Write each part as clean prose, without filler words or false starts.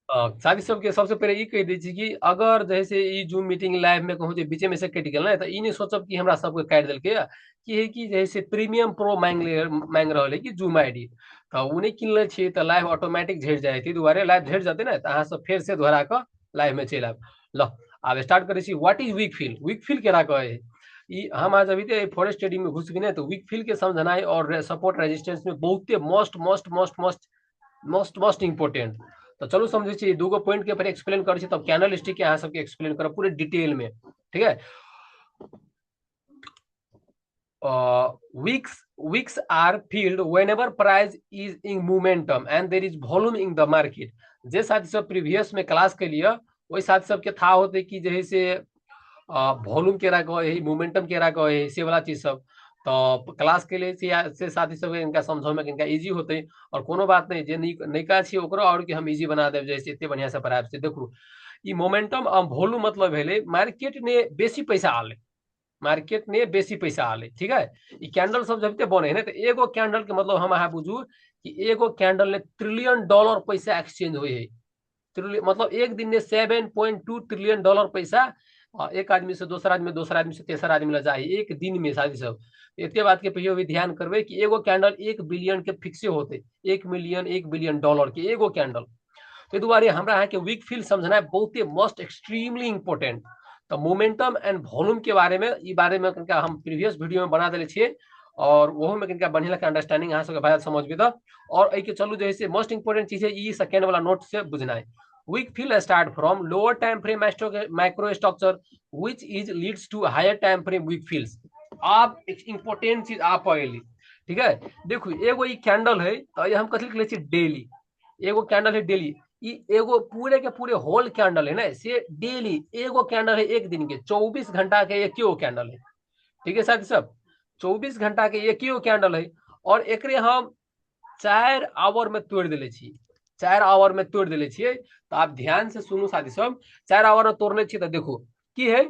साथी सबके सबसे पहले ई कह दै छी कि अगर जैसे ई जूम मीटिंग लाइव में कहूँ जे बीचे में से कटि गेल ना तो ई नहीं सोचब कि हमरा सबके काटि देलकै या कि है कि जैसे प्रीमियम प्रो मांग रहा है कि जूम आईडी तो उ नहीं किनले छी तो लाइव ऑटोमेटिक झड़ि जाए ताहि दुआरे लाइव झड़ि जाते ना तो अहाँ सब फेर से दोहरा कऽ लाइव में चलि आब। लो आब स्टार्ट करै छी। व्हाट इज वीक फील केना कहे है ई हम आज अभी फॉरेस्ट स्टडी में घुस गए तो वीक फील के समझनाई और सपोर्ट रेजिस्टेंस में बहुते most most most most most most important. तो चलो समझे छी दूगो पॉइंट के ऊपर एक्सप्लेन कर छी तब कैनल स्टिक के अहाँ सबके एक्सप्लेन करब पूरे डिटेल में। ठीक है। Weeks are filled whenever price is in momentum and there is volume in the market। जे साथी सब प्रीवियस में क्लास के लिए वही साथी सबके था होते कि जे है से वॉल्यूम केरा कहे है मोमेंटम केरा कहे है से वाला चीज सब तो क्लास के लिए से साथी सब इनका समझो में इनका इजी होते और कोनो बात नहीं जे नैका छी ओकरो और कि हम इजी बना देब जैसे इतने बढ़िया से पढ़ाब से देखू ई मोमेंटम वॉल्यूम मतलब भेले मार्केट ने बेसी पैसा आले मार्केट ने बेसी पैसा आले। ठीक है। ई कैंडल सब जब बने ना तो एगो कैंडल के मतलब हम अहाँ बुझू कि एगो कैंडल ने $1 ट्रिलियन पैसा एक्सचेंज हुए है। मतलब एक दिन में $7.2 ट्रिलियन पैसा एक आदमी से दोसर आदमी से तेसर आदमी ला जाए एक दिन में शादी सब। इतने बात के पीछे भी ध्यान करबे कि एगो कैंडल 1 बिलियन के फिक्से होते 1 मिलियन $1 बिलियन के एगो कैंडल। तो दुआरे हमरा अहाँ के वीक फील समझना बहुते मोस्ट एक्सट्रीमली इंपोर्टेंट। तो मोमेंटम एंड वॉल्यूम के बारे में ई बारे में कनिका हम प्रीवियस वीडियो में बना देले छिए और वो में कनिका बढ़िया लगा अंडरस्टैंडिंग अहाँ सबके भाई समझ भी द और ए के चलू जैसे मोस्ट इंपोर्टेंट चीज है ई सेकंड वाला नोट से बुझना है। Wick fill start from lower time frame micro structure which is leads to higher time frame wick fills. आप एक इंपोर्टेंट चीज आप पहली। ठीक है। देखो एगो ई कैंडल है तो ये हम कथी लिख ले छी डेली एगो कैंडल है डेली ई एगो पूरे के पूरे होल कैंडल है ना से डेली एगो कैंडल है एक दिन के 24 घंटा के एक कैंडल है। ठीक है साथी सब 24 घंटा के एक कैंडल है और एकरे हम 4 आवर में तोड़ दिले छी 4 आवर में तोड़ दिले छिए। तो आप ध्यान से सुनू साथी सब 4 आवर में तोड़ने छी तो देखो की है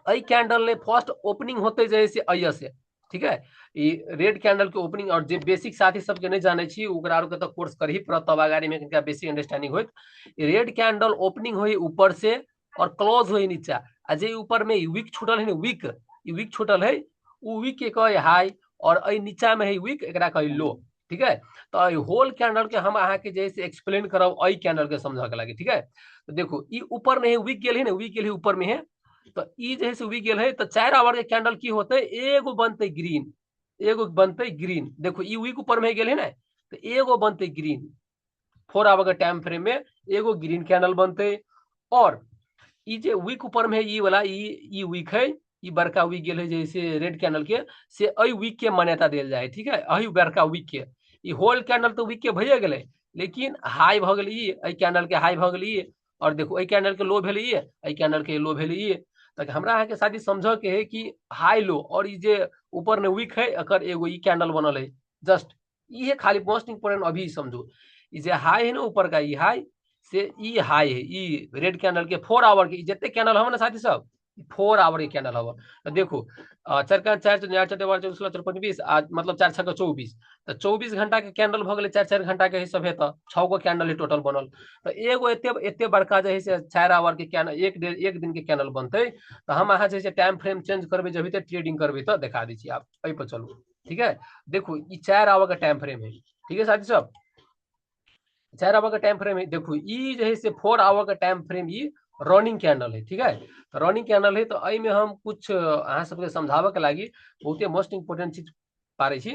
अई कैंडल ने फर्स्ट ओपनिंग होते जैसे अय से। ठीक है। ई रेड कैंडल के ओपनिंग और जे बेसिक साथी सबके नहीं जाने छी ओकरा आर के तो कोर्स कर ही पड़त तब आगाड़ी में कनिका बेसिक अंडरस्टैंडिंग होत। रेड कैंडल ओपनिंग होई ऊपर से और क्लोज होई नीचा आ जे ऊपर में वीक छूटल है वीक ई वीक छूटल है उ वीक के कहे हाई और अई नीचा में है वीक एकरा कहे लो। ठीक है। तो होल कैंडल के हम अहाँ के जैसे एक्सप्लेन करब अई कैंडल के समझ के लगे। ठीक है। तो देखो ई ऊपर में है वीक गेल है ना वीक गेल है ऊपर में है तो ई जैसे वी गेल है तो 4 आवर के कैंडल की होते एगो बनते ग्रीन एगो बनते ग्रीन। देखो ई वीक ऊपर में गेल है ना तो एगो बनते ग्रीन 4 आवर के टाइम फ्रेम में एगो ग्रीन कैंडल बनते और ई जे वीक ऊपर में है ई वाला ई वीक है ई बड़का वीक गेल है जैसे रेड कैंडल के से अई वीक के मान्यता देल जाए। ठीक है। अई बड़का वीक के ई होल कैंडल तो वीक के भइए गेलै लेकिन हाई भ गेल ई अई कैंडल के हाई भ गेल ई और देखो अई कैंडल के लो भेल ई अई कैंडल के लो भेल ई। तो हमरा अहाँ के साथी समझ के है कि हाई लो और ई जे ऊपर ने वीक है एकर एगो ई कैंडल बनल है जस्ट ये खाली मोस्ट इंपोर्टेंट अभी समझो ई जे हाई है ना ऊपर का ई हाई से ई हाई है ई रेड कैंडल के 4 आवर के जितने कैंडल हम ना साथी सब 4 आवर के कैंडल हवा। तो देखो चार का चार चार चार बार 24 आज मतलब 4 6 24 तो 24 घंटा के कैंडल भ गेलै 4 4 घंटा के हिसाब है तो 6 गो कैंडल ही टोटल बनल। तो एगो एते एते बड़का जे है से 4 आवर के कैंडल एक दिन के कैंडल बनते तो हम अहाँ जैसे टाइम फ्रेम चेंज करबे जब तो ट्रेडिंग करबे तो दिखा दी आप अ पर चलू। ठीक है। देखो ये 4 आवर का टाइम फ्रेम है। ठीक है साथी सब 4 आवर का टाइम फ्रेम है। देखो ई जो है से 4 आवर का टाइम फ्रेम ये रनिंग कैंडल है। ठीक है। तो रनिंग कैंडल है तो अई में हम कुछ अहाँ सबके समझावे के लागी बहुते मोस्ट इंपोर्टेंट चीज पारे छी।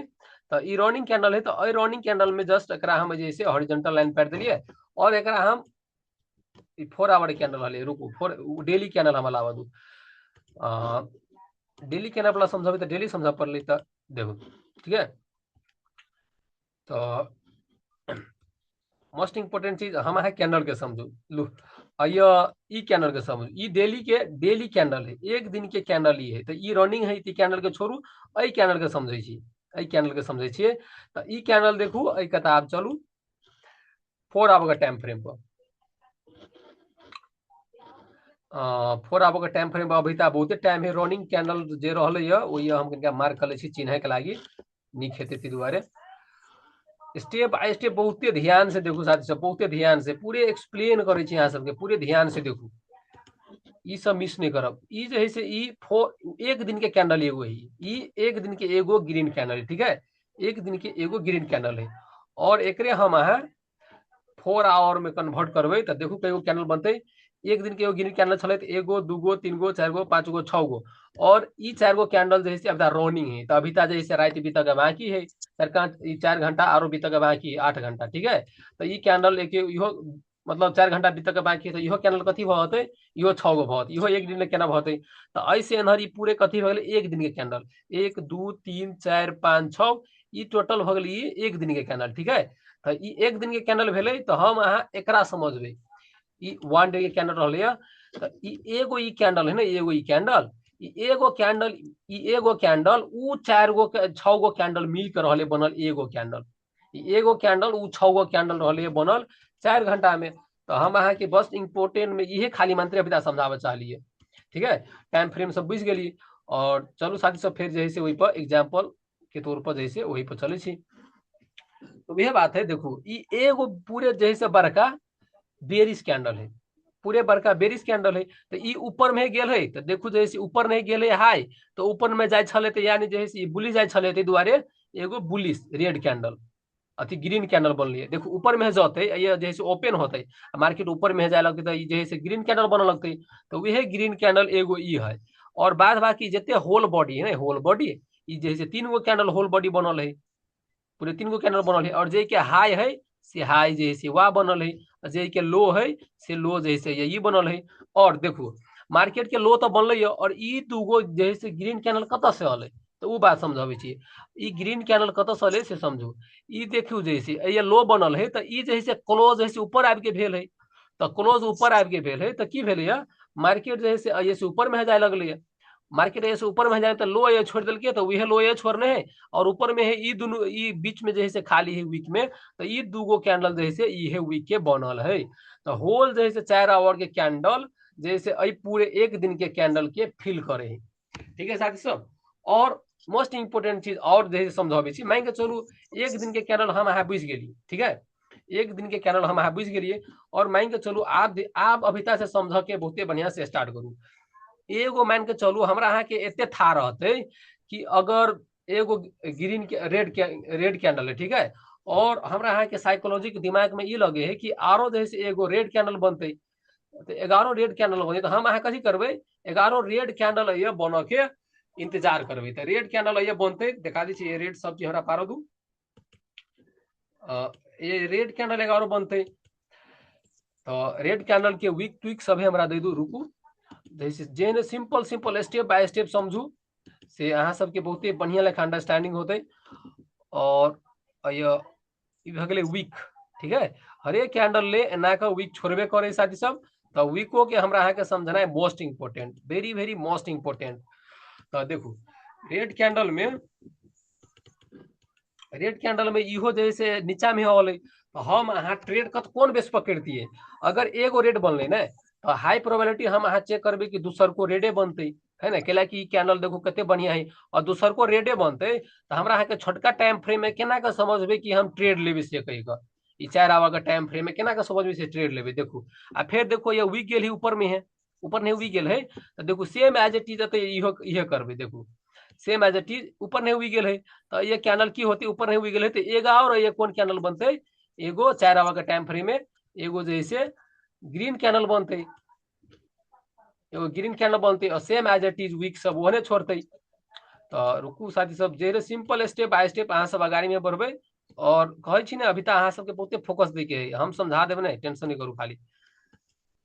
तो ई रनिंग कैंडल है तो अई रनिंग कैंडल में जस्ट एकरा हम जैसे हॉरिजॉन्टल लाइन पार दिलिए और एकरा हम 4 आवर कैंडल हले रुको फोर डेली कैंडल हम लावा दू डेली कैंडल वाला समझाबे तो डेली समझा पड़ले तो देखो। ठीक है। तो मोस्ट इंपोर्टेंट चीज हम है कैंडल के समझू लू अय ई कैंडल के समझू ई डेली कैंडल है एक दिन के कैंडल ही है तो ई रनिंग है ई कैंडल के छोड़ू अई कैंडल के समझे छी अई कैंडल के समझे छिए। तो ई कैंडल देखू अई कताब चलू 4 आवर का टाइम फ्रेम पर 4 आवर का टाइम फ्रेम पर अभी तक बहुते टाइम है रनिंग कैंडल जे रहले हम कनिका मार्क कर ले छी चिन्हे के लागी नीक हेते ती दुआरे। स्टेप बाय स्टेप बहुते ध्यान से देखू साथी सब, बहुते ध्यान से पूरे एक्सप्लेन करे छी अहाँ सबके, पूरे ध्यान से देखू, ई सब मिस नहीं करब। ई जे है से ई एक दिन के कैंडल एगो है, ई एक दिन के एगो ग्रीन कैंडल है, ठीक है, एक दिन के एगो ग्रीन कैंडल है। और एकरे हम अहाँ 4 आवर में कन्वर्ट करबै तो देखू कईगो कैंडल बनते। एक दिन के एगो ग्रीन कैंडल चले तो एगो दूगो तीन गो चार गो पांच गो छह गो, और ई 4 गो कैंडल जैसे अभी रनिंग है, तो अभी जैसे रात बीतक बाकी है, 4 घंटा और बीतक बाकी 8 घंटा, ठीक है। तो ई कैंडल एक इहो मतलब 4 घंटा बीतक बाकी है, तो इहो कैंडल कथी भते, इहो 6 गो भत, इहो एक दिन केना भते। तो ऐसे एनहर ई पूरे कथी भ गेलै एक दिन के कैंडल, 1 2 3 4 5 6, ई टोटल भ गेलै एक दिन के कैंडल, ठीक है। तो ई एक दिन के कैंडल भेलै, तो हम अहाँ एकरा समझबै, ई 1 डे के कैंडल रहलै, तो ई एगो ई कैंडल है ना, एगो ई कैंडल, एगो कैंडल, एगो कैंडल उ 4 गो 6 गो कैंडल मिल के रहले बनल एगो कैंडल, एगो कैंडल उ 6 गो कैंडल रहले बनल 4 घंटा में। तो हम अहाँ के बस इम्पोर्टेंट में इहे खाली मंत्र अभी समझावे चाहलिए, ठीक है। टाइम फ्रेम सब बुझ गेली। और चलू साथी सब फिर जैसे वही पर एग्जाम्पल के तौर पर जैसे वही पर चले छी। तो यह बात है, देखो ई एगो पूरे जैसे बड़का बेरिस कैंडल है, पूरे बड़का बेरिस कैंडल है, तो ई ऊपर में गेल है, तो देखू जैसे ऊपर नहीं गेल है हाई, तो ऊपर में जाय छले, तो यानी जैसे बुलिश जाय छले, ते दुआरे एगो बुलिश रेड कैंडल अथी ग्रीन कैंडल बनलिए। देखो ऊपर में जाते ये जैसे ओपन होते मार्केट ऊपर में जाए लगते, तो जैसे ग्रीन कैंडल बन लगते, तो वह ग्रीन कैंडल एगो ई है। और बाद बाकी जितने होल बॉडी है ना, होल बॉडी ई जैसे 3 गो कैंडल होल बॉडी बनल है, पूरे 3 गो कैंडल बनल है। और जे के हाई है से हाई जैसे वा बनल है, जे के लो है से लो जैसे ये बनल है। और देखो मार्केट के लो तो बनल है, और ई दूगो जैसे ग्रीन कैंडल कत से अल, तो वो बात समझावे छी। ई ग्रीन कैंडल कत से अले से समझू। ई देखू जैसे ये लो बनल है, तो ई जैसे क्लोज जैसे ऊपर आबि के भेल है, तो क्लोज ऊपर आबि के भेल है, तो की भेल है, मार्केट जैसे ऐसे ऊपर में जाए लगल है, मार्केट ऐसे ऊपर में जाए तो लो ये छोड़ दिल के, तो वह लो ये छोड़ने है। और ऊपर में है ई दोनों, ई बीच में जैसे खाली है वीक में, तो ई दूगो कैंडल जैसे ई है वीक के बनल है। तो होल जैसे 4 आवर के कैंडल जैसे आई पूरे एक दिन के कैंडल के फिल करे है, ठीक है साथी सब। और मोस्ट इंपोर्टेंट चीज और जैसे समझावे छी, मान के चलू एक दिन के कैंडल हम अहाँ बुझ गेली, ठीक है, एक दिन के कैंडल हम अहाँ बुझ गेलिए। और मान के चलू आप अभिता से समझ के बहुते बढ़िया से स्टार्ट करू। एगो मान के चलू हमरा अहाँ के एते था रहते कि अगर एगो ग्रीन के रेड कैंडल है, ठीक है, और हमरा अहाँ के साइकोलॉजी के दिमाग में ये लगे है कि आरो जैसे एगो रेड कैंडल बनते, तो 11 रेड कैंडल बने, तो हम अहाँ कथी करबै, 11 रेड कैंडल ये बन के इंतजार करबै। तो रेड कैंडल ये बनते, दिखा दी ये रेड सब चीज हमरा पारो दू, ये रेड कैंडल 11 बनते। तो रेड कैंडल के वीक ट्विक सब हमरा दे दू, रुकू जैसे जेने simple simple step by step समझू से अहाँ सबके बहुते बढ़िया लेखा अंडरस्टैंडिंग होते। और ये भ गेलै वीक, ठीक है, हरेक कैंडल ले एना के वीक छोड़बे करे साथी सब। तो वीको के हमरा अहाँ के समझना है most important, very very most important. तो देखू रेड कैंडल में, रेड कैंडल में इहो जैसे नीचा में होले, तो हम अहाँ ट्रेड कत कोन बेस पकड़तिए, अगर एगो रेड बनले ना, तो हाई प्रोबेबिलिटी हम अहाँ चेक करबे कि दूसर को रेडे बनते है ना, कैला कि कैंडल देखो कते बढ़िया है, और दूसर को रेडे बनते, तो हमरा अहाँ के छोटका टाइम फ्रेम में केना के समझबे कि हम ट्रेड लेबे से कहिगा, ई 4 आवर के टाइम फ्रेम में केना के समझबे से ट्रेड लेबे। देखू आ फिर देखो ये वीक गेल ही ऊपर में है, ऊपर नहीं वीक गेल है, तो देखो सेम एज इट इज इहो इहे करबे। देखू सेम एज इट इज ऊपर नहीं हुई गेल है, तो ये कैंडल की होती ऊपर नहीं हुई गेल है, तो एगो और ये कौन कैंडल बनते, एगो 4 आवर के टाइम फ्रेम में एगो जैसे ग्रीन कैंडल बनते, एगो ग्रीन कैंडल बनते, और same as it is wick सब ओहने छोड़ते। तो रुकू साथी सब, जे सिंपल स्टेप बाय स्टेप अहाँ सब आगाड़ी में बढ़बे। और कहे छी ने अभी तक अहाँ सबके बहुते फोकस दे के हम समझा देबे ना, टेंशन नहीं करू, खाली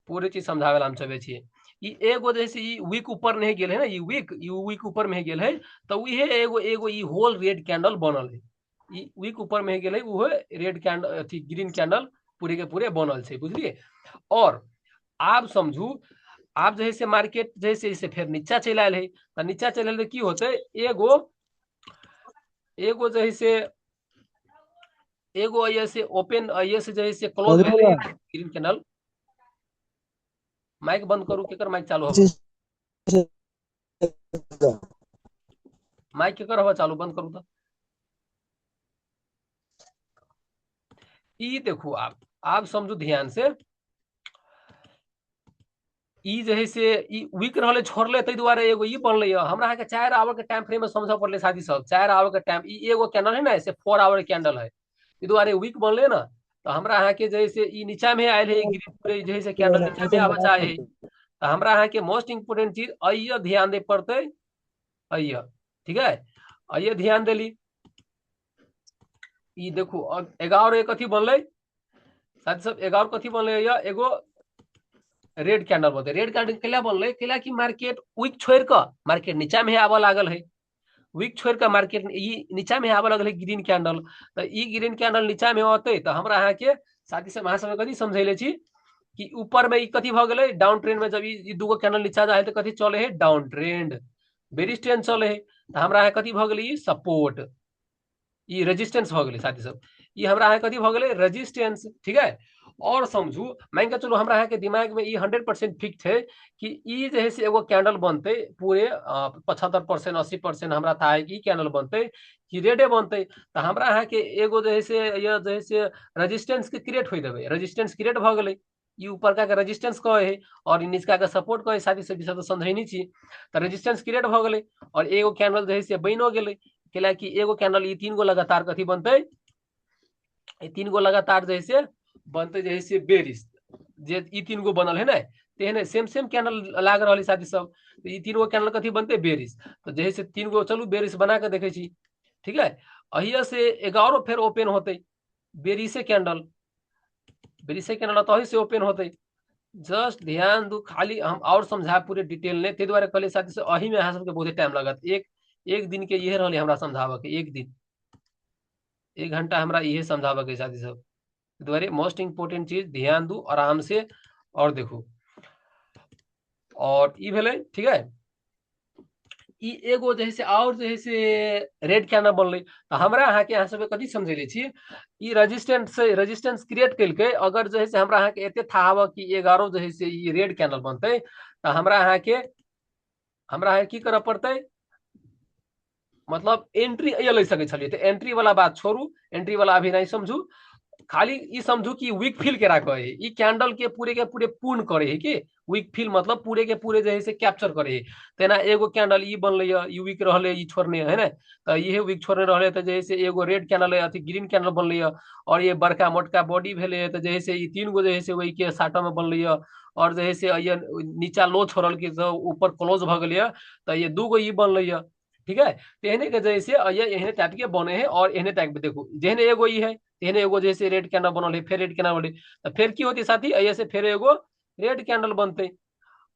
पूरे चीज समझावे ला हम चबे छिए। ई एगो जैसे ई वीक ऊपर नहीं गेल है ना, ई वीक ऊपर में गेल है, तो इहे एगो एगो ई होल रेड कैंडल बनल है, ई वीक ऊपर में गेल है, वो रेड कैंडल अथी ग्रीन कैंडल पूरे के पूरे बनल है, बुझलिए। और आप समझू, आप जैसे मार्केट जैसे जैसे फिर नीचा चल आयल है, तो नीचा चल आयल की होते, एगो एगो जैसे एगो ऐसे ओपन ऐसे जैसे क्लोज भेले ग्रीन कैंडल। माइक बंद करू, केकर माइक चालू हो, माइक केकर हवा चालू, बंद करू तो ई देखो आप समझो ध्यान से, ई जे है से ई वीक रहले छोड़ले तै दुआरे एगो ई बनले हमरा के 4 आवर के टाइम फ्रेम में समझ पड़ले साथी सब। 4 आवर के टाइम, ई एगो कैंडल है ना से 4 आवर कैंडल है, ई दुआरे वीक बनले ना। तो हमरा यहाँ के जैसे ई नीचा में आयल है ग्रीन पूरे जैसे कैंडल नीचा में आवा चाहे है, तो हमरा यहाँ के मोस्ट इंपोर्टेंट चीज अइया ध्यान दे पड़ते। अइया ठीक है, अइया ध्यान देली। ई देखो 11 एक कथी बनले साथी सब, 11 कथी बनले एगो रेड कैंडल बनते। रेड कैंडल केला बनले केला की मार्केट वीक छोड़ कर मार्केट नीचा में आवा लागल है। वीक छोड़ कर मार्केट ई नीचा में आवा लगल है ग्रीन कैंडल। तो ई ग्रीन कैंडल नीचा में होते तो हमरा यहाँ के साथी से वहां समय कथी समझेले छी कि ऊपर में ई कथी भ गेले डाउन ट्रेंड में, जब ई दूगो कैंडल नीचा जाए तो कथी चले है डाउन ट्रेंड, बेरिश ट्रेंड चले है। तो हमरा यहाँ कथी भ गेले सपोर्ट, ई रेजिस्टेंस भ गेले साथी सब, ई हमरा यहाँ कथी भ गेले रेजिस्टेंस। ठीक है, और समझू मान के चलो हमरा यहाँ के दिमाग में ई 100% फिक्स है कि ई जे है से एगो कैंडल बनते पूरे 75% 80% हमरा था है कि कैंडल बनते कि रेडे बनते। तो हमरा यहाँ के एगो जे है से ये जे है से रेजिस्टेंस के क्रिएट हो देवे, रेजिस्टेंस क्रिएट भ गेले। ई ऊपर का के रेजिस्टेंस कहे है और ई नीचका के सपोर्ट कहे, साथी सब विषय तो समझैनी छी। तो रेजिस्टेंस क्रिएट भ गेले और एगो कैंडल जे है से बनो गेले, कैला कि एगो कैंडल ई 3 गो लगातार कथी बनते, ई 3 गो लगातार जैसे बनते जैसे बेरिश, जे ई 3 गो बनल है ना तेहने सेम सेम कैंडल लाग रही साथी सब। तो ई 3 गो कैंडल कथी बनते बेरिश। तो जैसे 3 गो चलू बेरिश बना के देखे छी। ठीक है, अहिया से 11 फिर ओपन होते बेरिशे कैंडल, बेरिशे कैंडल तो से ओपन होते। जस्ट ध्यान दू, खाली हम और समझा पूरे डिटेल ने ते द्वारा कहले साथी से अही में अहाँ सबके बहुत टाइम लगत। एक एक दिन के ये रहले हमरा समझावे के, एक दिन 1 घंटा हमरा इहे समझावे के साथी सब। द्वारे मोस्ट इंपोर्टेंट चीज ध्यान दू आराम से और देखो। और ई भेले ठीक है, ई एगो जैसे और जैसे रेड कैंडल बनले। तो हमरा अहाँ के यहाँ सब कथी समझेले छी, ई रेजिस्टेंस से रेजिस्टेंस क्रिएट कैलके अगर जैसे हमरा अहाँ के एते था हवा कि 11 जैसे ई रेड कैंडल बनते तो हमरा अहाँ के की करे पड़ते, मतलब एंट्री ले सके छलिए। तो एंट्री वाला बात छोड़ू, एंट्री वाला अभी नहीं समझू, खाली ई समझू कि वीक फील केरा कहे ई कैंडल के पूरे पूर्ण करे है कि वीक फील मतलब पूरे के पूरे जे है से कैप्चर करे है। तेना एगो कैंडल ई बनले ई वीक रहले ई छोड़ने है ना, तो ये वीक छोड़ने रहले तो जैसे एगो रेड कैंडल है अथी ग्रीन कैंडल बनले और ये बड़का मोटका बॉडी भेले तो जैसे ई 3 गो जैसे वही के साटा में बनले और जैसे ये नीचा लो छोड़ल के ऊपर क्लोज भ गेले तो ये 2 गो ई बनले। ठीक है, तेहने के जैसे ये एहने टाइप के बने हैं और एहने टाइप के देखो जेहने एगो ई है तेहने एगो जैसे रेड कैंडल बनल है फिर रेड कैंडल बनले। तो फिर की होती साथी ऐसे फिर एगो रेड कैंडल बनते,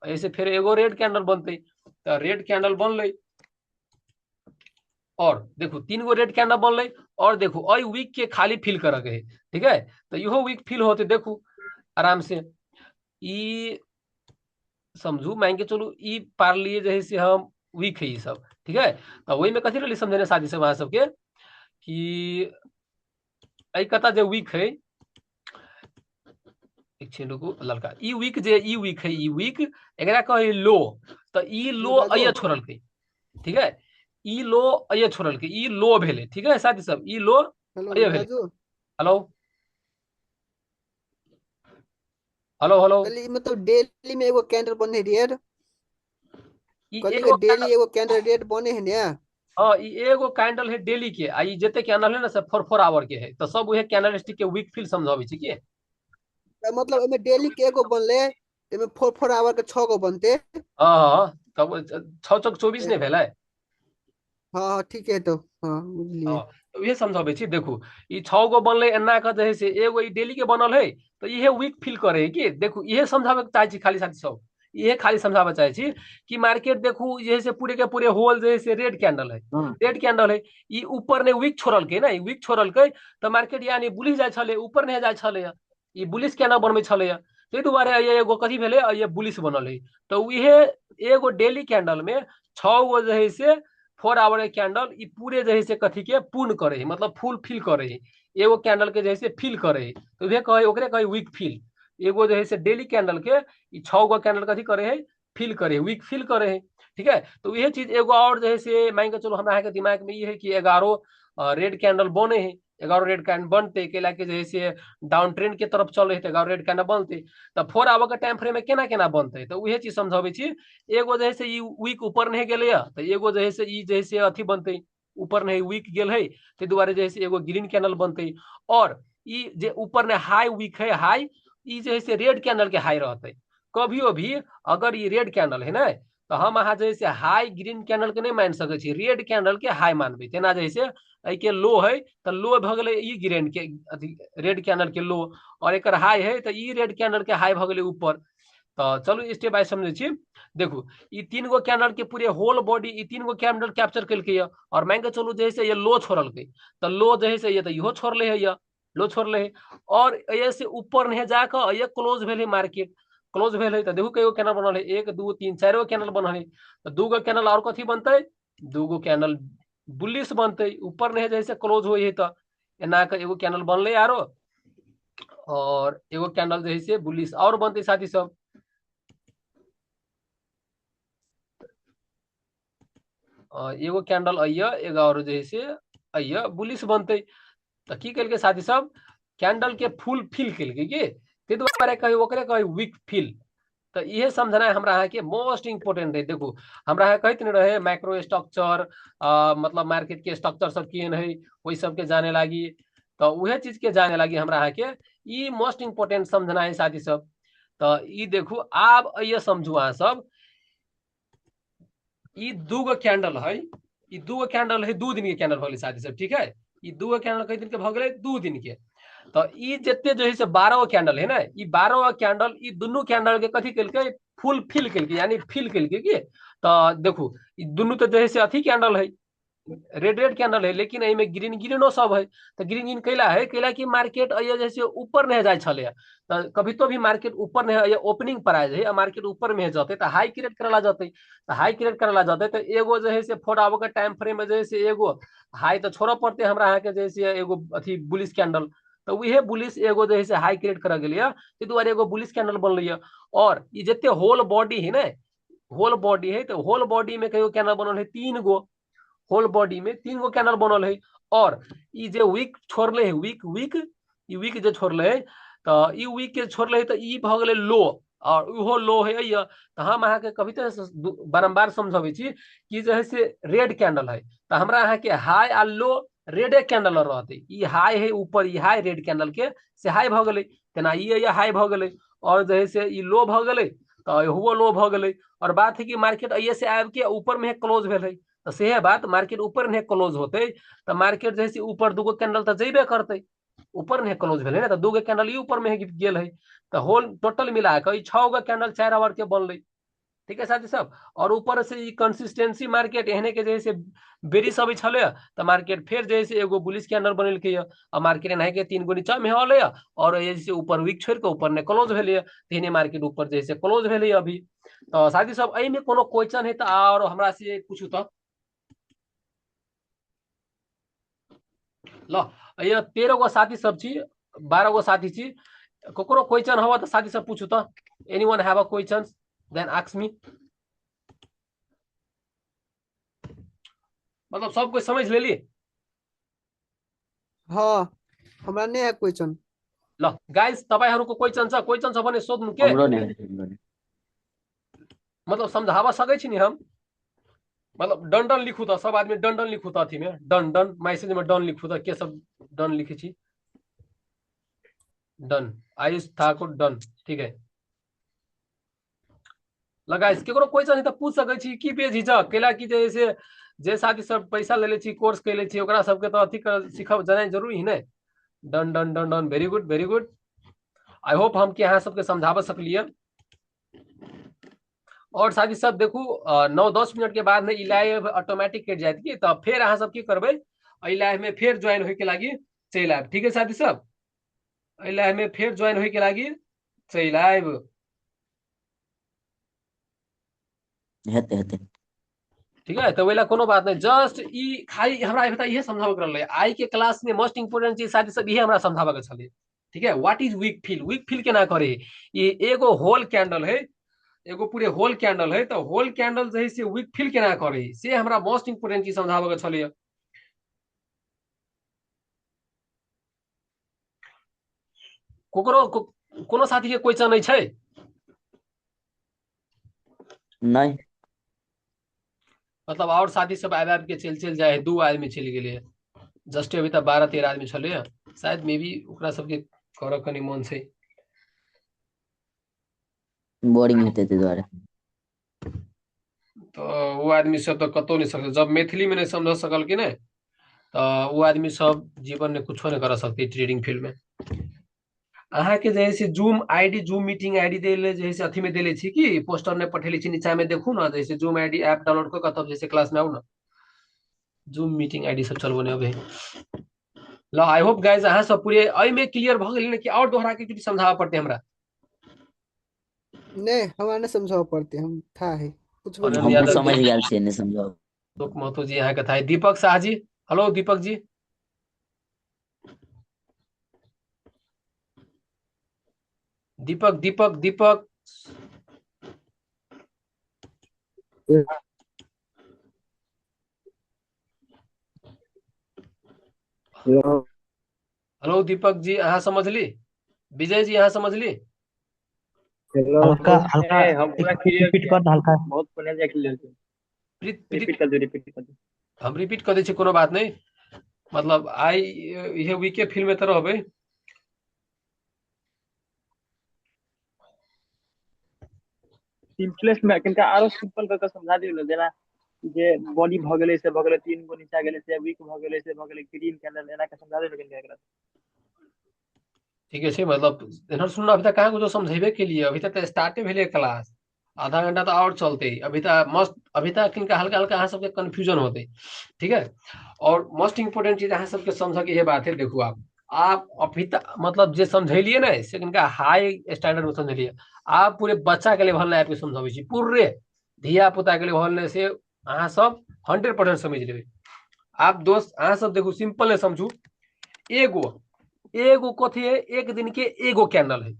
ऐसे फिर एगो रेड कैंडल बनते। तो रेड कैंडल बनले और देखो 3 गो रेड कैंडल बनले और देखो आई वीक के खाली फिल कर है। ठीक है, तो इहो वीक फिल होते देखो आराम से। ई समझू मान के चलू ई पार लिए जैसे हम वीक है ये सब। ठीक है, तो वही में कथी रही समझने साथी से वहां सबके कि आई कता जो वीक है एक छे लोगो लड़का ई वीक जे ई वीक है, ई वीक एकरा कहे लो। तो ई लो अय छोड़ल के। ठीक है, ई लो अय छोड़ल के, ई लो भेले। ठीक है साथी सब, ई लो हेलो अय भेले। राजू। हेलो हेलो हेलो, कल मतलब डेली में एगो कैंडल बने रेड, ई कल के एगो डेली एगो कैंडल रेड बने है ना। हाँ ई एगो कैंडल है डेली के, आ ई जते कैंडल है ना सब 4 आवर के है। तो सब उहे कैंडल स्टिक के वीक फील समझावे छी की। तो मतलब एमे डेली के एगो बनले, एमे 4 4 आवर के 6 गो बनते। हाँ हाँ तब 6 चौक 24 नहीं भेलै। हाँ हाँ ठीक है, तो हाँ बुझलिए। हाँ तो इहे समझावे छी देखू, ई 6 गो बनले एना के जे है से एगो ई डेली के बनल है। तो इहे वीक फील करे है कि देखू इहे समझावे के चाहे छी खाली साथी सब। इहे खाली समझावे चाहे छी कि मार्केट देखू जे है से पूरे के पूरे होल जे है से रेड कैंडल है, रेड कैंडल है। ई ऊपर ने वीक छोड़ल के ना, ई वीक छोड़ल के तो मार्केट यानी बुलिश जाय छले, ऊपर नहीं जाय छले। ई बुलिश केना बनबै छले ताहि दुआरे ये एगो कथी भेले ये बुलिश बनल है। तो इहे एगो डेली कैंडल में 6 गो जे है से 4 आवर कैंडल ई पूरे जे है से कथी के पूर्ण करे है, मतलब फुल फिल करे है। एगो कैंडल के जैसे फिल करे है तो उहे कहे ओकरे कहे वीक फिल। एगो जो है से डेली कैंडल के ई 6 गो कैंडल कथी करे है फिल करे है, वीक फिल करे है। ठीक है, तो यह चीज एगो और जो है से मान के चलो हमरा के दिमाग में ये है कि 11 रेड कैंडल बने है। 11 रेड कैंडल बनते केला के जैसे डाउन ट्रेंड के तरफ चल रहे थे 11 रेड कैंडल बनते तो 4 आवर के टाइम फ्रेम में केना केना बनते तो उहे चीज समझावे छी। एगो जैसे ई वीक ऊपर नहीं गेले तो एगो जैसे ई जैसे अथी बनते ऊपर नहीं वीक गेल है ते दुआरे जैसे एगो ग्रीन कैंडल बनते और ई जे ऊपर ने हाई वीक है हाई ई जैसे रेड कैंडल के हाई रहते कभियो भी अगर ये रेड कैंडल है ना तो हम अहाँ जैसे हाई ग्रीन कैंडल के नहीं मान सके छी रेड कैंडल के हाई मानबे तेना जैसे के लो है तो लो भ गए ई ग्रीन के अथी रेड कैंडल के लो और एक हाई है तो ई रेड कैंडल के हाई भ गए ऊपर। तो चलू स्टेप बाय समझे छी। देखू ई 3 गो कैंडल के पूरे होल बॉडी ई 3 गो कैंडल कैप्चर कल और मान के चलू जैसे ये लो छोड़ल तो लो जैसे ये तो इहो छोड़ले है ये लो छोड़ले है और ऐसे ऊपर नहीं जाकर ये क्लोज भेल मार्केट क्लोज भेल है तो देखू कई कैंडल बनल है 1 2 3 4 गो कैंडल बनल है तो 2 गो कैंडल और कथी बनते 2 गो कैंडल बुलिश बनते ऊपर नहीं जैसे क्लोज हो तो एना के एगो कैंडल बनले आरो और एगो कैंडल जैसे बुलिश और बनते साथी सब एगो कैंडल एगो और जैसे बुलिश बनते तो की कल साथी सब कैंडल के फुल फिल कल के दुआरे कहे ओकरे कहे वीक फिल तो ये समझना है हमरा के मोस्ट इंपोर्टेंट है। देखो हमरा कहते नहीं रहे माइक्रो स्ट्रक्चर मतलब मार्केट के स्ट्रक्चर सब केन है वही सब के जाने लगी तो वह चीज के जाने लगी हमरा के ई मोस्ट इंपोर्टेंट समझना है साथी सब। तो ई देखू आप ये समझू अहाँ सब ई 2 गो कैंडल है ई 2 गो कैंडल है 2 दिन के कैंडल भले साथी सब ठीक है ई 2 गो कैंडल कई दिन के भगले 2 दिन के तो ई जिते जो है 12 गो कैंडल है ना ई 12 गो कैंडल ई दोनों कैंडल के कथी कल फुल फिल कल यानी फिल कल के तो देखू ई दोनों तो जो है अथी कैंडल है रेड रेड कैंडल है लेकिन एमे ग्रीन ग्रीनो सब है तो ग्रीन ग्रीन कैला कि मार्केट जैसे ऊपर नहीं जाए छले तो कभी तो भी मार्केट ऊपर नहीं ओपनिंग प्राइस है मार्केट ऊपर में जाते तो हाई क्रिएट करला जाते तो हाई क्रिएट करला जाते तो एगो जो है से 4 आवर के टाइम फ्रेम में जैसे एगो हाई तो छोड़ो पड़ते हमरा यहाँ के जैसे एगो अथी बुलिश कैंडल तो वह बुलिश एगो जो है हाई क्रिएट कर गया दुआरे एगो बुलिश कैंडल बनल और ये जिते होल बॉडी है ना होल बॉडी है तो होल बॉडी में कई कैंडल बनल है 3 गो होल बॉडी में 3 गो कैंडल बनल है और ई जे वीक छोड़ले है वीक वीक ई वीक जे छोड़ले है तो ई वीक के छोड़ले है तो ई भ गेले लो और उहो लो है तो हम अहाँ के कभी तो बारंबार समझावे छी कि जे है से रेड कैंडल है तो हमरा अहाँ के हाई आ लो रेडे कैंडल रहते ई हाई है ऊपर ई हाई रेड कैंडल के से हाई भ गेले तेना ई हाई भ गेले और जे है से ई लो भ गेले तो हुओ लो भ गेले और बात है कि मार्केट से आब के ऊपर में क्लोज भेल है तो से बात मार्केट ऊपर नहीं क्लोज होते तो मार्केट जैसे ऊपर 2 गो कैंडल तो जेबे करते ऊपर नहीं क्लोज भेल है ना तो 2 गो कैंडल ऊपर में गेल है तो होल टोटल मिला के 6 गो कैंडल 4 आवर के बनल ठीक है साथी सब और ऊपर से कंसिस्टेंसी मार्केट एहने के जैसे बेरी सब छले तो मार्केट फिर जैसे एगो बुलिश कैंडल बनल और मार्केट एना के 3 गो नीचा में हल और जैसे ऊपर वीक छोड़ के ऊपर ने क्लोज भेल तेहने मार्केट ऊपर जैसे क्लोज भेल अभी। तो साथी सब में कोनो क्वेश्चन है तो और हमरा से पूछू तो ल 13 गो साथी सब छी 12 गो साथी छी ककरो क्वेश्चन हवा तो साथी सब पूछू तो anyone have a question then ask me मतलब सब कुछ समझ लेली हाँ हमरा नहीं है क्वेश्चन। ल गाइस तपाईहरुको क्वेश्चन छ भने सोध्नु के हमरो नहीं है। मतलब समझावा सकै छी नि हम मतलब डन डन लिखू तो सब आदमी डन डन लिखू तो अथी में डन डन मैसेज में डन लिखू तो के सब डन लिखे छी डन आयुष ठाकुर डन ठीक है लगाइस केकरो क्वेश्चन है तो पूछ सकै छी की पेज हिजक कैला कि जैसे जे साथी सब पैसा लेले छी कोर्स कैले छी ओकरा सबके तो अथी कर सिखब जाने जरूरी है ने done done done done very good very good I hope हम के यहाँ सबके समझावा सकलिए और साथी सब देखू 9-10 मिनट के बाद में ई लाइव ऑटोमेटिक कट जात की तो फिर अहाँ सब की करबे ई लाइव में फिर ज्वाइन होय के लागी चल आब ठीक है साथी सब ई लाइव में फिर ज्वाइन होय के लागी चल आब हेते हेते ठीक है तो वेला कोनो बात नहीं जस्ट ई खाली हमरा बता ये समझावे के रहले आई के क्लास में मोस्ट इंपोर्टेंट चीज साथी सब ये हमरा समझावे के छले ठीक है व्हाट इज वीक फील केना करे ये एगो होल कैंडल है एगो पूरे होल कैंडल है तो होल कैंडल जे है से वीक फील केना करे से हमरा मोस्ट इंपोर्टेंट चीज समझावे के छले कोनो साथी के क्वेश्चन नहीं छै? नहीं। मतलब और साथी सब आबि के चल जाए है, 2 आदमी चल गेले जस्ट अभी तक 12-13 आदमी छले, शायद मे भी ओकरा सबके करऽ कनी मन छै। बोरिंग हेतै ताहि दुआरे। तो वो आदमी सब तो कतौ नहीं सकते, जब मैथिली में नहीं समझ सकल कि नहीं, तो वो आदमी सब जीवन में कुछ नहीं कर सकते ट्रेडिंग फील्ड में। अहाँ के जैसे zoom ID, zoom meeting ID देले जैसे अथी में देले छी कि पोस्टर में पठेले छी, नीचा में देखू ना, जैसे जूम आईडी ऐप डाउनलोड कर तब जैसे क्लास में आऊ ना, जूम मीटिंग आईडी सब चलबो नहीं अबे। लो आई होप गाइस अहाँ सब पूरे अई में क्लियर भ गेल ने कि और दोहरा के कुछ समझावा पड़ते हमरा? नहीं हमारा नहीं समझाओ पड़ते, हम था है कुछ भी आनंद हम यादव समझ जी, गेल छियै, नहीं समझो। लोक महतो जी यहाँ के था, दीपक शाह जी, हेलो दीपक जी। दीपक दीपक दीपक हेलो। हेलो दीपक जी अहाँ समझली? विजय जी अहाँ समझली? हेलो। हल्का हल्का हम पूरा क्लियर रिपीट किया, कर दे हल्का। बहुत पुणे जा क्लियर किया। प्रीत रिपीट प्रीत कर दो, रिपीट कर दो। हम रिपीट कर दै छी, कोनो बात नहीं। मतलब आई ये वीके फील्ड में तो रहबै। सिंपलेस्ट में कनिका आरो सिंपल करके समझा दियौ ने, जेना जे बॉडी भ गेलै से भ गेलै, 3 गो नीचा गेलै से वीक भ गेलै से भ गेलै, ग्रीन कैंडल एना के समझा दियौ ने कनिका एकरा। ठीक है मतलब इधर सुनना, अभी तक कहाँ कुछ समझेबे के लिए, अभी तक तो स्टार्टे भेले क्लास, आधा घंटा तो और चलते, अभी तक मस्त, अभी तक किनका हल्का हल्का अहाँ सबके कंफ्यूजन होते। ठीक है, और मोस्ट इंपोर्टेंट चीज अहाँ सबके समझ के ये बात है, देखो आप अभी तक मतलब जे समझलिए ना से किनका हाई स्टैंडर्ड में समझलिए, आप पूरे बच्चा के लेवल में समझाबे छी, पूरे धिया पुता के लेवल से अहाँ सब 100% समझ लेबै। आप दोस्त अहाँ सब देखो सिंपल ने समझू, एगो एगो कथी है, एक दिन के एगो कैंडल है,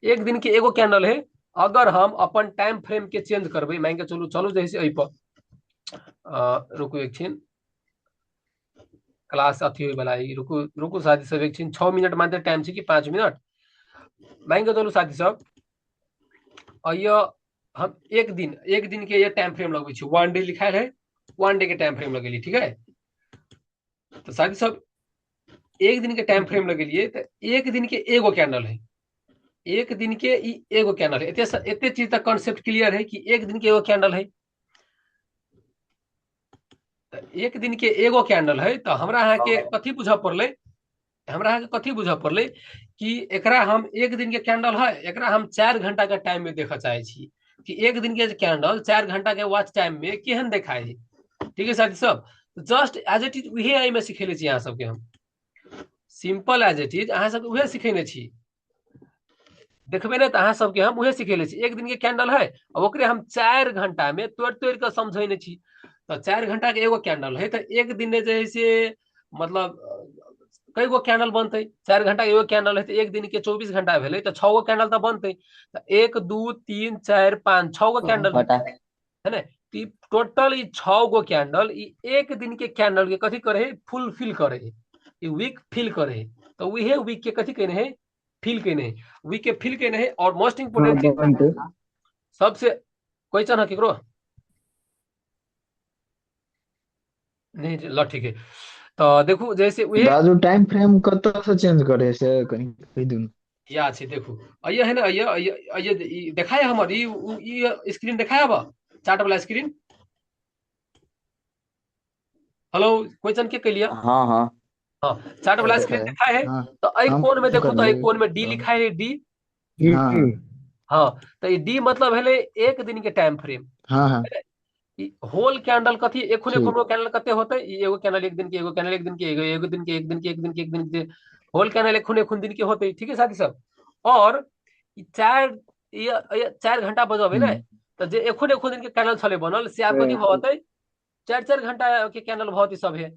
एक दिन के एगो कैंडल है। अगर हम अपन टाइम फ्रेम के चेंज करबे, मान के चलू चलू जैसे अई पर रुकू एक छिन, क्लास अथी होय वाला है, रुकू रुकू साथी सब एक छिन, 6 मिनट मानते टाइम छै कि 5 मिनट, मान के चलू साथी सब अइयो हम एक दिन के ये टाइम फ्रेम लगबै छी, 1 डे लिखायल है, 1 डे के टाइम फ्रेम लगेली। ठीक है, तो साथी सब एक दिन के टाइम फ्रेम लगेलिए तो एक दिन के एगो कैंडल है, एक दिन के एगो कैंडल है, एते चीज तक कॉन्सेप्ट क्लियर है कि एक दिन के एगो कैंडल है। एक दिन के एगो कैंडल है तो हमरा अहाँ के कथी बुझ पड़ले, हमरा अहाँ के कथी बुझ पड़ले कि एकरा हम एक दिन के कैंडल है, एकरा हम 4 घंटा के टाइम में देखा चाहे छी कि एक दिन के कैंडल 4 घंटा के वॉच टाइम में केहन देखाई है। ठीक है साथी सब, जस्ट एज इट इज उहे आई में सिखेले छी अहाँ सबके, हम सिंपल एज इट इज अहाँ सबके उहे सिखेने छी, देखबे ना तो अहाँ सबके हम उहे सिखेले छी। एक दिन के कैंडल है और ओकरे हम 4 घंटा में तोड़ तोड़ के समझेने छी, तो 4 घंटा के एगो कैंडल है तो एक दिन में जैसे मतलब कई गो कैंडल बनते, 4 घंटा के एगो कैंडल है तो एक दिन के 24 घंटा भेले तो 6 गो कैंडल तो बनते, तो 1 2 3 4 5 6 गो कैंडल हटा। है ना। टोटल 6 गो कैंडल एक दिन के कैंडल के कथी करे है, फुलफिल करे है, वीक फिल करे है, तो वही वीक के कथी कहने है, फिल कहने है, वीक के फिल कहने है। और मोस्ट इंपोर्टेंट चीज सबसे क्वेश्चन है केकरो नहीं, लो ठीक है, तो देखो जैसे वही राजू टाइम फ्रेम कतऽ से चेंज करे से कहीं कहि दूं। या छै देखो अइया है ना, अइया अइया अइया देखाय हमर ई स्क्रीन देखाय बा, चार्ट वाला स्क्रीन। हेलो क्वेश्चन के लिया, हाँ हाँ। हाँ चार्ट वाला स्क्रीन है। दिखाए है, हाँ तो अई हम कोण में देखो, कर तो अई लिए कोण में डी तो। लिखा है, डी। हाँ हाँ तो ये डी मतलब है एक दिन के टाइम फ्रेम, हाँ हाँ होल कैंडल कथी एखुन ठीक। एखुन कैंडल कते होते, एगो कैंडल एक दिन के, एगो कैंडल एक दिन के, एगो दिन के, एक दिन के, एक दिन के, एक दिन के, होल कैंडल एखुन एखुन दिन के होते। ठीक है साथी सब, और चार ये 4 घंटा बजबे ना, तो जे एखुन एखुन दिन के कैंडल छले बनल से आब कथी होते, 4 घंटा के कैंडल भौती सब है,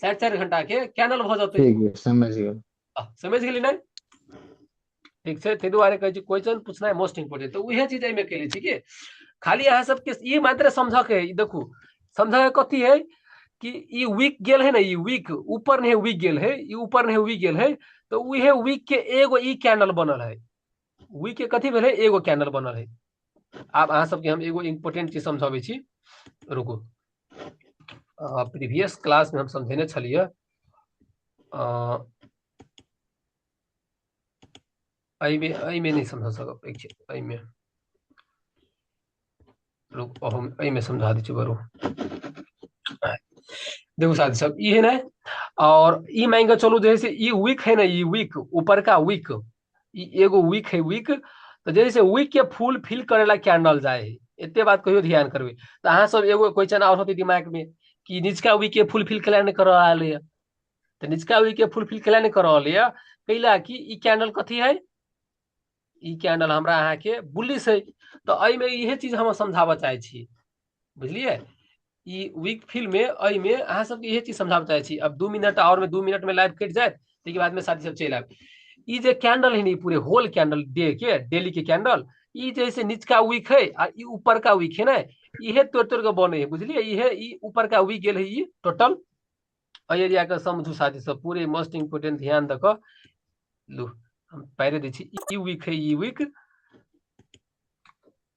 4 घंटा के कैंडल भ जते। ठीक है समझ गए। समझ गेली ना? ठीक छै, ताहि दुआरे कहै छी क्वेश्चन पूछनाइ मोस्ट इंपोर्टेंट, तो उहे चीज एहिमे केले छी कि खाली अहाँ सबके ई मात्र समझ के, देखू समझ के कथी है कि ई वीक गेल है ना, ई वीक ऊपर नहीं वीक गेल है, ई ऊपर नहीं वीक गेल है, तो उहे वीक के एगो ई कैंडल बनल है, वीक के कथी भेल है, एगो कैंडल बनल है। आब अहाँ सबके हम एगो इम्पोर्टेंट चीज समझाबै छी, रुकू। प्रीवियस क्लास में हम समझेने छलिए, एहिमे नहीं समझा सकब, एहिमे रुक, हम एहिमे समझा दै छी बरू। देखो साथी सब, ई है ना, और ई मान के चलू जैसे ई वीक है ना, ई वीक ऊपर का वीक, ई एगो वीक है वीक, तो जैसे वीक के फुल फिल करेला कैंडल जाए है, एते बात कहियो ध्यान करबे। तो अहाँ सब एगो क्वेश्चन और होते दिमाग में कि निचका वीक के फुल फिल कैला नहीं कर रहा है, तो निचका वीक के फुल फिल कैला नहीं कर रहा है, कैला कि ई कैंडल कथी है, ई कैंडल हमरा अहाँ के बुलिश है। तो एहिमे इहे चीज हम समझाबऽ चाहे छी, बुझलिए। ई वीक फिल में एहिमे अहाँ सबके इहे चीज समझाबऽ चाहे छी। अब 2 मिनट और में 2 मिनट में लाइव कट जाए, ताकि बाद में साथी सब चल आए। ई जे कैंडल है नी, पूरे होल कैंडल डे के, डेली के कैंडल, ई जैसे नीचका वीक है आ ई ऊपर का वीक है ना, इहे तोड़ तोड़ के बने है, बुझलिए। इहे ई ऊपर का वीक गेल है ई टोटल, एरिया के समझू साथी सब, पूरे मोस्ट इंपोर्टेंट ध्यान दक लू। हम पैरे दै छी, ई वीक है, ई वीक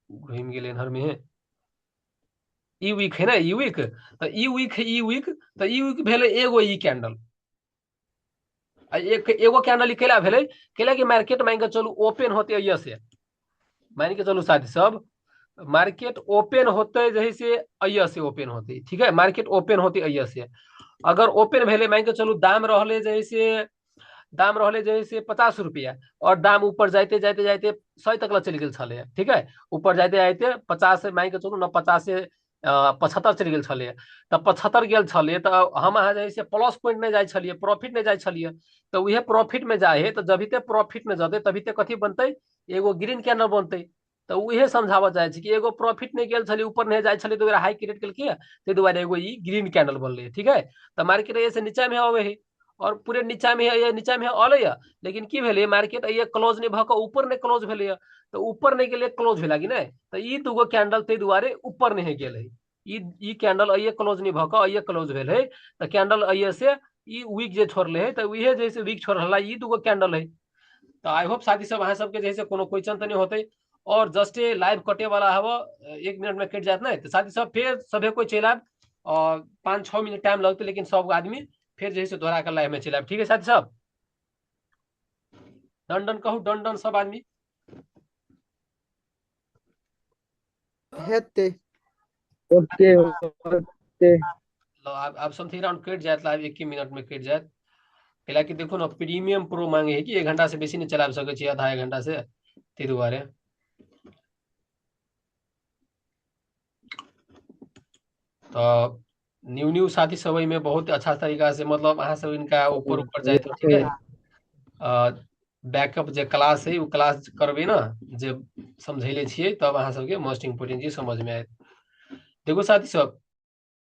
घूम गेल इधर में है, ई वीक है ना, ई वीक, तो ई वीक है, ई वीक, तो ई वीक भेले एगो ई कैंडल, एक एगो कैंडल केला भेले, केला कि मार्केट मान के चलू ओपन होते ये से, मान के चलू साथी सब, मार्केट ओपन होते जैसे अय्या से ओपन होते, ठीक है, मार्केट ओपन होते अय्या से, अगर ओपन भेले मान के चलू दाम रहले जैसे 50 रुपया, और दाम ऊपर जाते जाते जाते 100 तक चल गेल छले, ठीक है, ऊपर जाते जाते 50 से मान के चलू ना, 50 से 75 चल गेल छले, तब 75 गेल छले, तो हम अहाँ जैसे प्लस पॉइंट में जाय छलिए, प्रॉफिट में जाय छलिए, तो उहे प्रॉफिट में जाए है, तो जभी ते प्रॉफिट में जते तभी ते कथी बनते, एगो ग्रीन कैंडल बनते। तो उहे समझाबऽ चाहे छी कि एगो प्रॉफिट में गेल छले, ऊपर नहीं जाय छले, तो हाई क्रेडिट केलकै, ते दुआरे एगो ई ग्रीन कैंडल बनले, ठीक है। तो मार्केट ऐसे नीचा में आवे है, और पूरे नीचा में है, नीचा में अले, लेकिन की भेले, मार्केट ये क्लोज नहीं भक ऊपर नहीं क्लोज भेले, तो ऊपर नहीं गेले क्लोज भेला कि नहीं, तो ई दूगो कैंडल ते दुआरे ऊपर नहीं गेल है, ई कैंडल ये क्लोज नहीं भक ये क्लोज भेल है, तो कैंडल ये से ई वीक जे छोड़ले है, तो उहे जैसे वीक छोड़ला ई दूगो कैंडल है। तो आई होप साथी सब अहाँ सबके जैसे कोनो क्वेश्चन तो नहीं होते, और जस्ट लाइव कटे वाला हव, 1 मिनट में कट जात ना, तो साथी सब फिर सभे कोई चल आब, और 5-6 मिनट टाइम लगते, लेकिन सब आदमी फिर जैसे दोहरा कर लाइव में चल आब, ठीक है साथी सब, डन डन कहू, डन डन सब आदमी हेते ओके ओके। लो। अब समथिंग अराउंड कट जाए लाइव, 1 मिनट में कट जाए, हालांकि देखो ना प्रीमियम प्रो मांगे है कि 1 घंटा से बेसी नहीं चला सके, आधा 1 घंटा से, ते दुआरे तो न्यू साथी सब में बहुत अच्छा तरीका से, मतलब अहाँ सब इनका ऊपर ऊपर जाए तो ठीक है, बैकअप जे क्लास है वो क्लास करबे ना, जे समझेले छिए, तब अहाँ सबके मोस्ट इम्पोर्टेंट चीज समझ में आए। देखो साथी सब,